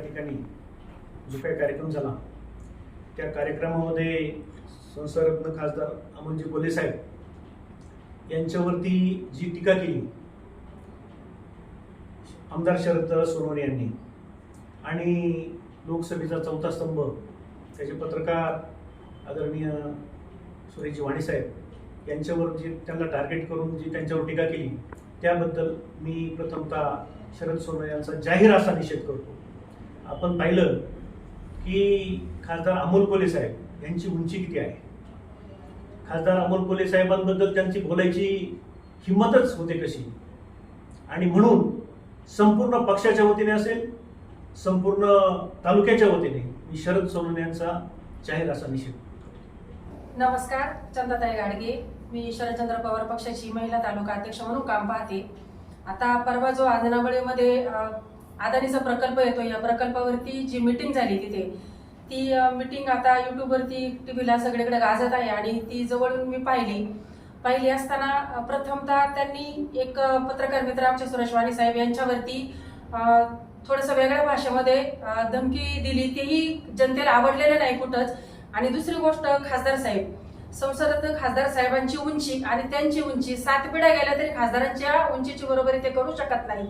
त्या ठिकाणी जो काही कार्यक्रम झाला त्या कार्यक्रमामध्ये संसदरत्न खासदार अमोलजी कोल्हे साहेब यांच्यावरती जी टीका केली आमदार शरद सोनवणे यांनी आणि लोकसभेचा चौथा स्तंभ त्याचे पत्रकार आदरणीय सुरेशजी वाणी साहेब यांच्यावर जी त्यांना टार्गेट करून जी त्यांच्यावर टीका केली त्याबद्दल मी प्रथमतः शरद सोनवणे यांचा जाहीर असा निषेध करतो। आपण पाहिलं की खासदार अमोल कोल्हे साहेब यांची उंची किती आहे। खासदार अमोल कोल्हे साहेबांबद्दल त्यांची बोलायची हिंमतच होते कशी, आणि म्हणून संपूर्ण पक्षाच्या वतीने असेल संपूर्ण तालुक्याच्या वतीने मी शरद सोनवणे यांचा जाहीर असा निषेध करतो। नमस्कार, चंदाताई गाडगे, मी शरदचंद्र पवार पक्षाची महिला तालुका अध्यक्ष म्हणून काम पाहते। आता परवा जो आंजनाबळेमध्ये अदानीचा प्रकल्प येतो, या प्रकल्पावरती जी मीटिंग झाली तिथे ती मीटिंग आता युट्यूबवरती टीव्हीला सगळीकडे गाजत आहे आणि ती जवळून मी पाहिली असताना प्रथमतः त्यांनी एक पत्रकार मित्र आमचे सुरेश वाणी साहेब यांच्यावरती थोडंसं वेगळ्या भाषेमध्ये धमकी दिली, तेही जनतेला आवडलेलं नाही कुठंच। आणि दुसरी गोष्ट, खासदार साहेब संसदरत्न खासदार साहेबांची उंची आणि त्यांची उंची 7 पिढ्या गेल्या तरी खासदारांच्या उंचीची बरोबरी ते करू शकत नाही।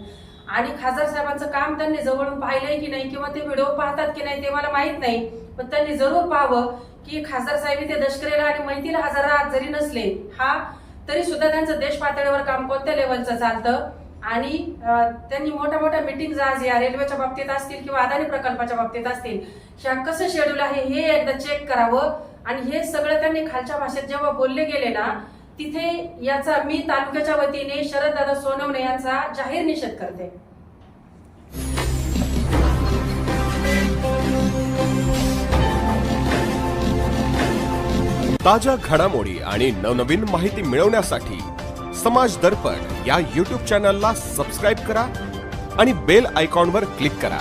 आणि खासदार साहेबांचं काम त्यांनी जवळून पाहिलंय की नाही किंवा ते व्हिडिओ पाहतात की नाही ते मला माहित नाही, पण त्यांनी जरूर पाहावं की खासदार साहेब इथे दशकरेला आणि मैतीला हजारात जरी नसले तरी सुद्धा त्यांचं देश पातळीवर काम कोणत्या लेवलचं चालतं। आणि त्यांनी मोठ्या मीटिंग आज या रेल्वेच्या बाबतीत असतील किंवा अदानी प्रकल्पाच्या बाबतीत असतील, ह्या कसं शेड्यूल आहे हे एकदा चेक करावं। आणि हे सगळं त्यांनी खालच्या भाषेत जेव्हा बोलले गेले ना, तिथे याचा मी तालुक्याच्या वतीने शरददादा सोनवणे यांचा जाहीर निषेध करते। ताज्या घडामोडी आणि नवनवीन माहिती मिळवण्यासाठी समाज दर्पण या YouTube चॅनलला सबस्क्राइब करा आणि बेल आयकॉनवर क्लिक करा।